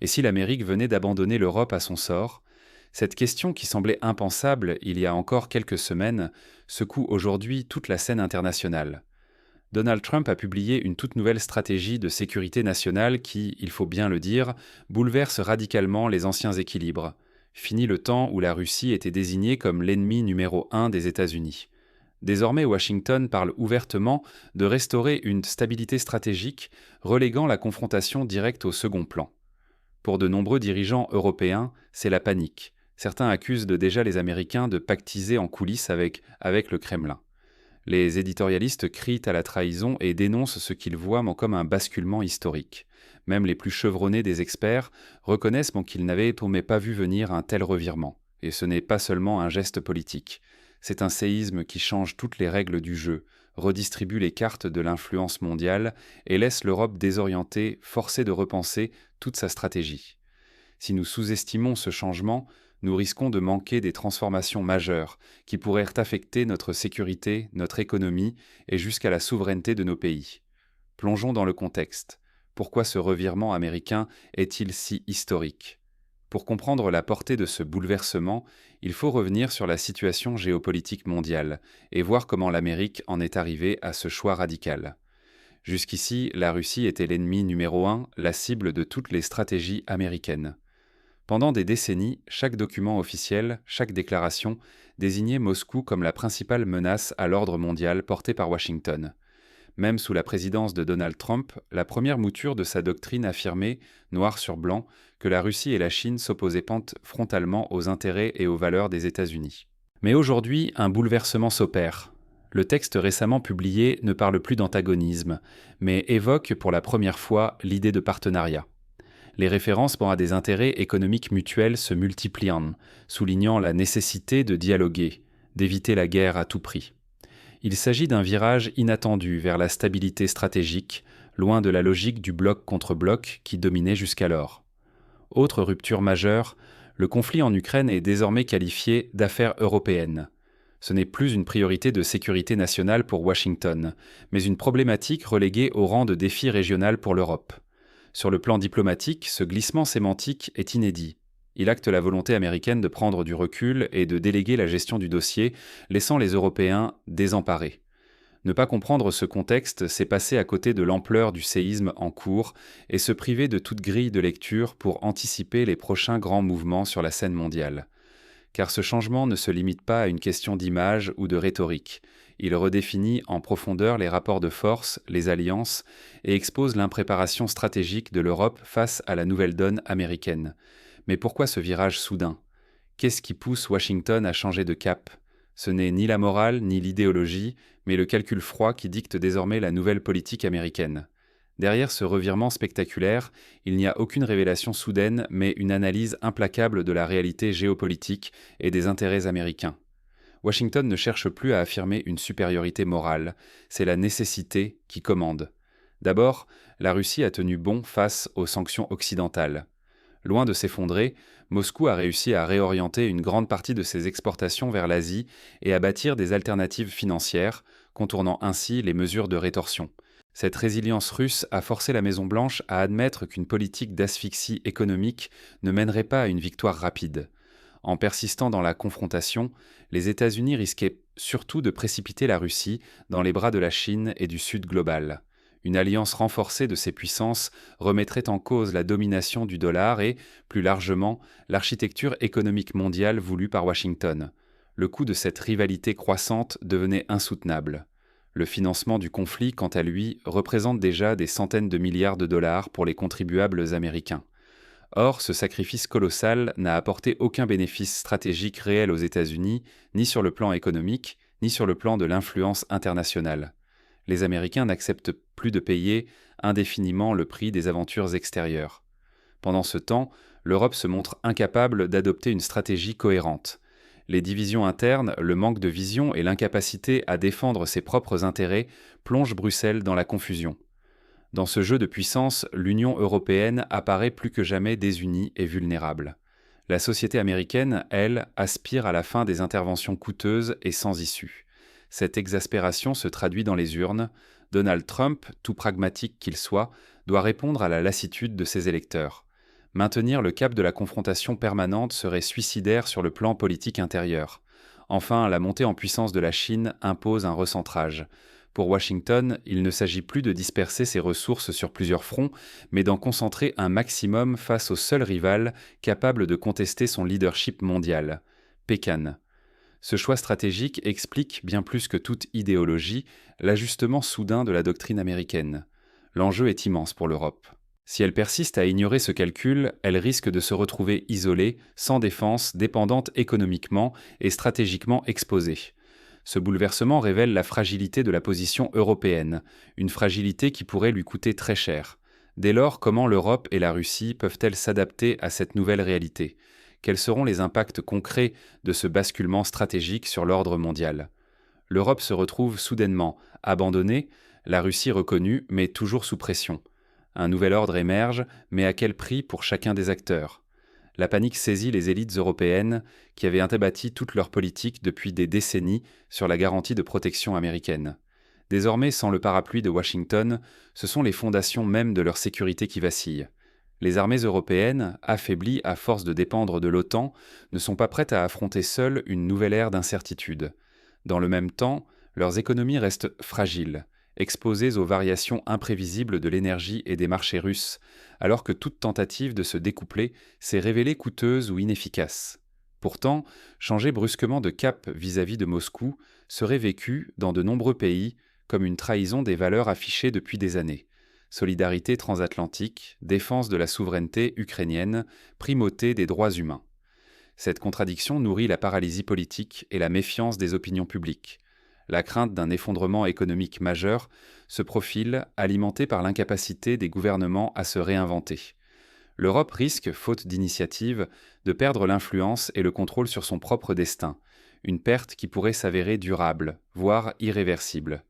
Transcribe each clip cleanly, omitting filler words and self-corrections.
Et si l'Amérique venait d'abandonner l'Europe à son sort? Cette question qui semblait impensable il y a encore quelques semaines secoue aujourd'hui toute la scène internationale. Donald Trump a publié une toute nouvelle stratégie de sécurité nationale qui, il faut bien le dire, bouleverse radicalement les anciens équilibres. Fini le temps où la Russie était désignée comme l'ennemi numéro un des États-Unis. Désormais, Washington parle ouvertement de restaurer une stabilité stratégique, reléguant la confrontation directe au second plan. Pour de nombreux dirigeants européens, c'est la panique. Certains accusent déjà les Américains de pactiser en coulisses avec le Kremlin. Les éditorialistes crient à la trahison et dénoncent ce qu'ils voient comme un basculement historique. Même les plus chevronnés des experts reconnaissent qu'ils n'avaient pas vu venir un tel revirement. Et ce n'est pas seulement un geste politique. C'est un séisme qui change toutes les règles du jeu, redistribue les cartes de l'influence mondiale et laisse l'Europe désorientée, forcée de repenser toute sa stratégie. Si nous sous-estimons ce changement, nous risquons de manquer des transformations majeures qui pourraient affecter notre sécurité, notre économie et jusqu'à la souveraineté de nos pays. Plongeons dans le contexte. Pourquoi ce revirement américain est-il si historique? Pour comprendre la portée de ce bouleversement, il faut revenir sur la situation géopolitique mondiale et voir comment l'Amérique en est arrivée à ce choix radical. Jusqu'ici, la Russie était l'ennemi numéro un, la cible de toutes les stratégies américaines. Pendant des décennies, chaque document officiel, chaque déclaration désignait Moscou comme la principale menace à l'ordre mondial portée par Washington. Même sous la présidence de Donald Trump, la première mouture de sa doctrine affirmait, noir sur blanc, que la Russie et la Chine s'opposaient frontalement aux intérêts et aux valeurs des États-Unis. Mais aujourd'hui, un bouleversement s'opère. Le texte récemment publié ne parle plus d'antagonisme, mais évoque pour la première fois l'idée de partenariat. Les références à des intérêts économiques mutuels se multiplient, soulignant la nécessité de dialoguer, d'éviter la guerre à tout prix. Il s'agit d'un virage inattendu vers la stabilité stratégique, loin de la logique du bloc contre bloc qui dominait jusqu'alors. Autre rupture majeure, le conflit en Ukraine est désormais qualifié d'affaire européenne. Ce n'est plus une priorité de sécurité nationale pour Washington, mais une problématique reléguée au rang de défi régional pour l'Europe. Sur le plan diplomatique, ce glissement sémantique est inédit. Il acte la volonté américaine de prendre du recul et de déléguer la gestion du dossier, laissant les Européens désemparés. Ne pas comprendre ce contexte, c'est passer à côté de l'ampleur du séisme en cours et se priver de toute grille de lecture pour anticiper les prochains grands mouvements sur la scène mondiale. Car ce changement ne se limite pas à une question d'image ou de rhétorique. Il redéfinit en profondeur les rapports de force, les alliances, et expose l'impréparation stratégique de l'Europe face à la nouvelle donne américaine. Mais pourquoi ce virage soudain? Qu'est-ce qui pousse Washington à changer de cap? Ce n'est ni la morale ni l'idéologie, mais le calcul froid qui dicte désormais la nouvelle politique américaine. Derrière ce revirement spectaculaire, il n'y a aucune révélation soudaine, mais une analyse implacable de la réalité géopolitique et des intérêts américains. Washington ne cherche plus à affirmer une supériorité morale, c'est la nécessité qui commande. D'abord, la Russie a tenu bon face aux sanctions occidentales. Loin de s'effondrer, Moscou a réussi à réorienter une grande partie de ses exportations vers l'Asie et à bâtir des alternatives financières, contournant ainsi les mesures de rétorsion. Cette résilience russe a forcé la Maison-Blanche à admettre qu'une politique d'asphyxie économique ne mènerait pas à une victoire rapide. En persistant dans la confrontation, les États-Unis risquaient surtout de précipiter la Russie dans les bras de la Chine et du Sud global. Une alliance renforcée de ces puissances remettrait en cause la domination du dollar et, plus largement, l'architecture économique mondiale voulue par Washington. Le coût de cette rivalité croissante devenait insoutenable. Le financement du conflit, quant à lui, représente déjà des centaines de milliards de dollars pour les contribuables américains. Or, ce sacrifice colossal n'a apporté aucun bénéfice stratégique réel aux États-Unis, ni sur le plan économique, ni sur le plan de l'influence internationale. Les Américains n'acceptent plus de payer indéfiniment le prix des aventures extérieures. Pendant ce temps, l'Europe se montre incapable d'adopter une stratégie cohérente. Les divisions internes, le manque de vision et l'incapacité à défendre ses propres intérêts plongent Bruxelles dans la confusion. Dans ce jeu de puissance, l'Union européenne apparaît plus que jamais désunie et vulnérable. La société américaine, elle, aspire à la fin des interventions coûteuses et sans issue. Cette exaspération se traduit dans les urnes. Donald Trump, tout pragmatique qu'il soit, doit répondre à la lassitude de ses électeurs. Maintenir le cap de la confrontation permanente serait suicidaire sur le plan politique intérieur. Enfin, la montée en puissance de la Chine impose un recentrage. Pour Washington, il ne s'agit plus de disperser ses ressources sur plusieurs fronts, mais d'en concentrer un maximum face au seul rival capable de contester son leadership mondial, Pékin. Ce choix stratégique explique, bien plus que toute idéologie, l'ajustement soudain de la doctrine américaine. L'enjeu est immense pour l'Europe. Si elle persiste à ignorer ce calcul, elle risque de se retrouver isolée, sans défense, dépendante économiquement et stratégiquement exposée. Ce bouleversement révèle la fragilité de la position européenne, une fragilité qui pourrait lui coûter très cher. Dès lors, comment l'Europe et la Russie peuvent-elles s'adapter à cette nouvelle réalité ? Quels seront les impacts concrets de ce basculement stratégique sur l'ordre mondial ? L'Europe se retrouve soudainement abandonnée, la Russie reconnue, mais toujours sous pression. Un nouvel ordre émerge, mais à quel prix pour chacun des acteurs ? La panique saisit les élites européennes qui avaient bâti toute leur politique depuis des décennies sur la garantie de protection américaine. Désormais, sans le parapluie de Washington, ce sont les fondations mêmes de leur sécurité qui vacillent. Les armées européennes, affaiblies à force de dépendre de l'OTAN, ne sont pas prêtes à affronter seules une nouvelle ère d'incertitude. Dans le même temps, leurs économies restent fragiles, exposées aux variations imprévisibles de l'énergie et des marchés russes, alors que toute tentative de se découpler s'est révélée coûteuse ou inefficace. Pourtant, changer brusquement de cap vis-à-vis de Moscou serait vécu, dans de nombreux pays, comme une trahison des valeurs affichées depuis des années. Solidarité transatlantique, défense de la souveraineté ukrainienne, primauté des droits humains. Cette contradiction nourrit la paralysie politique et la méfiance des opinions publiques. La crainte d'un effondrement économique majeur se profile, alimentée par l'incapacité des gouvernements à se réinventer. L'Europe risque, faute d'initiative, de perdre l'influence et le contrôle sur son propre destin, une perte qui pourrait s'avérer durable, voire irréversible.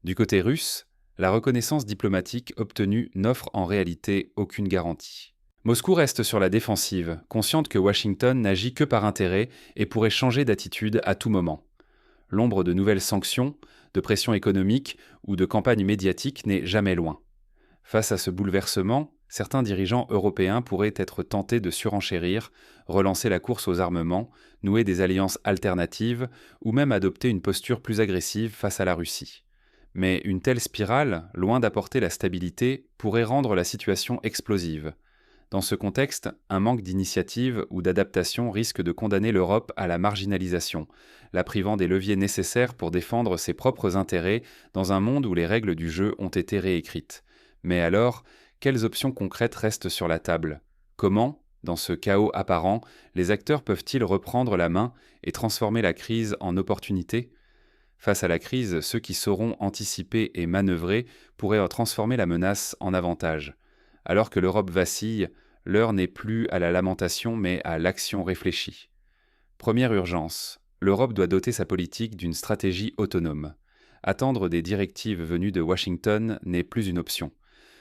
Du côté russe, la reconnaissance diplomatique obtenue n'offre en réalité aucune garantie. Moscou reste sur la défensive, consciente que Washington n'agit que par intérêt et pourrait changer d'attitude à tout moment. L'ombre de nouvelles sanctions, de pression économique ou de campagne médiatique n'est jamais loin. Face à ce bouleversement, certains dirigeants européens pourraient être tentés de surenchérir, relancer la course aux armements, nouer des alliances alternatives ou même adopter une posture plus agressive face à la Russie. Mais une telle spirale, loin d'apporter la stabilité, pourrait rendre la situation explosive. Dans ce contexte, un manque d'initiative ou d'adaptation risque de condamner l'Europe à la marginalisation, la privant des leviers nécessaires pour défendre ses propres intérêts dans un monde où les règles du jeu ont été réécrites. Mais alors, quelles options concrètes restent sur la table ? Comment, dans ce chaos apparent, les acteurs peuvent-ils reprendre la main et transformer la crise en opportunité ? Face à la crise, ceux qui sauront anticiper et manœuvrer pourraient transformer la menace en avantage. Alors que l'Europe vacille, l'heure n'est plus à la lamentation mais à l'action réfléchie. Première urgence, l'Europe doit doter sa politique d'une stratégie autonome. Attendre des directives venues de Washington n'est plus une option.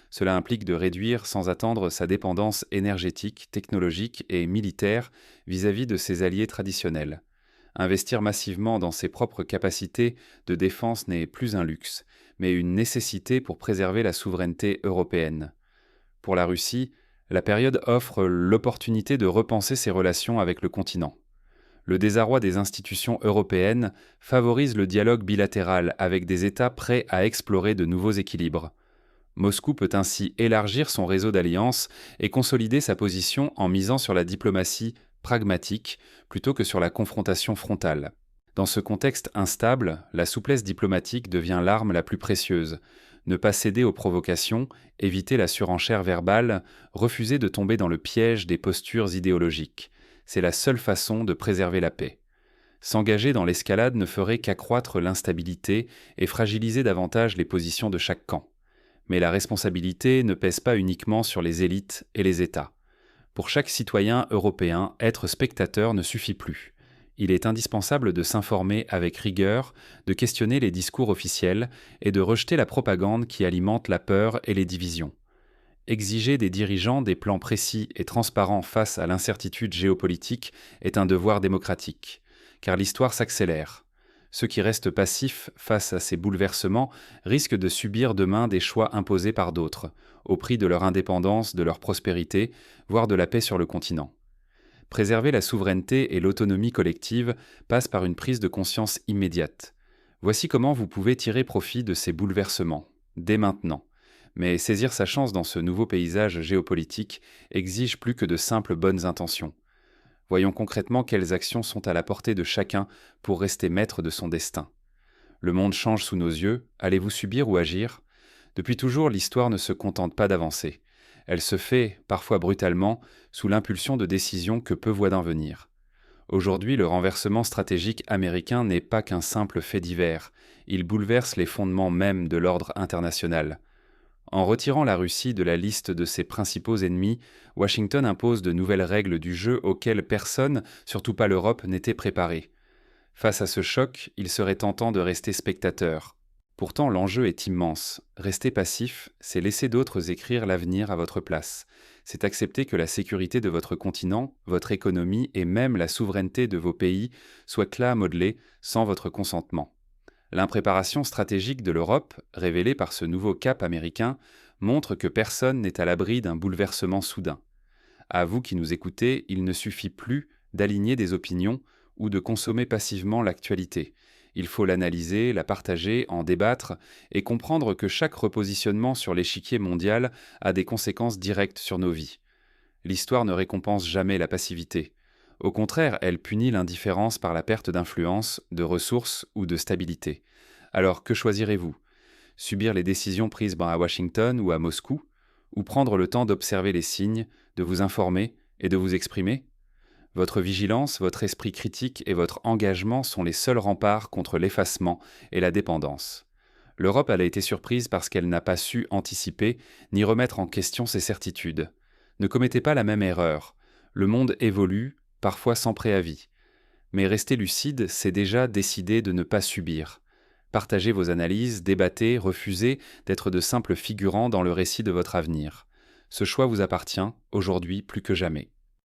Cela implique de réduire sans attendre sa dépendance énergétique, technologique et militaire vis-à-vis de ses alliés traditionnels. Investir massivement dans ses propres capacités de défense n'est plus un luxe, mais une nécessité pour préserver la souveraineté européenne. Pour la Russie, la période offre l'opportunité de repenser ses relations avec le continent. Le désarroi des institutions européennes favorise le dialogue bilatéral avec des États prêts à explorer de nouveaux équilibres. Moscou peut ainsi élargir son réseau d'alliances et consolider sa position en misant sur la diplomatie pragmatique plutôt que sur la confrontation frontale. Dans ce contexte instable, la souplesse diplomatique devient l'arme la plus précieuse. Ne pas céder aux provocations, éviter la surenchère verbale, refuser de tomber dans le piège des postures idéologiques. C'est la seule façon de préserver la paix. S'engager dans l'escalade ne ferait qu'accroître l'instabilité et fragiliser davantage les positions de chaque camp. Mais la responsabilité ne pèse pas uniquement sur les élites et les États. Pour chaque citoyen européen, être spectateur ne suffit plus. Il est indispensable de s'informer avec rigueur, de questionner les discours officiels et de rejeter la propagande qui alimente la peur et les divisions. Exiger des dirigeants des plans précis et transparents face à l'incertitude géopolitique est un devoir démocratique, car l'histoire s'accélère. Ceux qui restent passifs face à ces bouleversements risquent de subir demain des choix imposés par d'autres, au prix de leur indépendance, de leur prospérité, voire de la paix sur le continent. Préserver la souveraineté et l'autonomie collective passe par une prise de conscience immédiate. Voici comment vous pouvez tirer profit de ces bouleversements, dès maintenant. Mais saisir sa chance dans ce nouveau paysage géopolitique exige plus que de simples bonnes intentions. Voyons concrètement quelles actions sont à la portée de chacun pour rester maître de son destin. Le monde change sous nos yeux, allez-vous subir ou agir ? Depuis toujours, l'histoire ne se contente pas d'avancer. Elle se fait, parfois brutalement, sous l'impulsion de décisions que peu voient d'en venir. Aujourd'hui, le renversement stratégique américain n'est pas qu'un simple fait divers, il bouleverse les fondements mêmes de l'ordre international. En retirant la Russie de la liste de ses principaux ennemis, Washington impose de nouvelles règles du jeu auxquelles personne, surtout pas l'Europe, n'était préparé. Face à ce choc, il serait tentant de rester spectateur. Pourtant, l'enjeu est immense. Rester passif, c'est laisser d'autres écrire l'avenir à votre place. C'est accepter que la sécurité de votre continent, votre économie et même la souveraineté de vos pays soient là à modeler sans votre consentement. L'impréparation stratégique de l'Europe, révélée par ce nouveau cap américain, montre que personne n'est à l'abri d'un bouleversement soudain. À vous qui nous écoutez, il ne suffit plus d'aligner des opinions ou de consommer passivement l'actualité. Il faut l'analyser, la partager, en débattre et comprendre que chaque repositionnement sur l'échiquier mondial a des conséquences directes sur nos vies. L'histoire ne récompense jamais la passivité. Au contraire, elle punit l'indifférence par la perte d'influence, de ressources ou de stabilité. Alors que choisirez-vous ? Subir les décisions prises à Washington ou à Moscou ? Ou prendre le temps d'observer les signes, de vous informer et de vous exprimer ? Votre vigilance, votre esprit critique et votre engagement sont les seuls remparts contre l'effacement et la dépendance. L'Europe a été surprise parce qu'elle n'a pas su anticiper ni remettre en question ses certitudes. Ne commettez pas la même erreur. Le monde évolue, parfois sans préavis. Mais rester lucide, c'est déjà décider de ne pas subir. Partagez vos analyses, débattez, refusez d'être de simples figurants dans le récit de votre avenir. Ce choix vous appartient, aujourd'hui plus que jamais.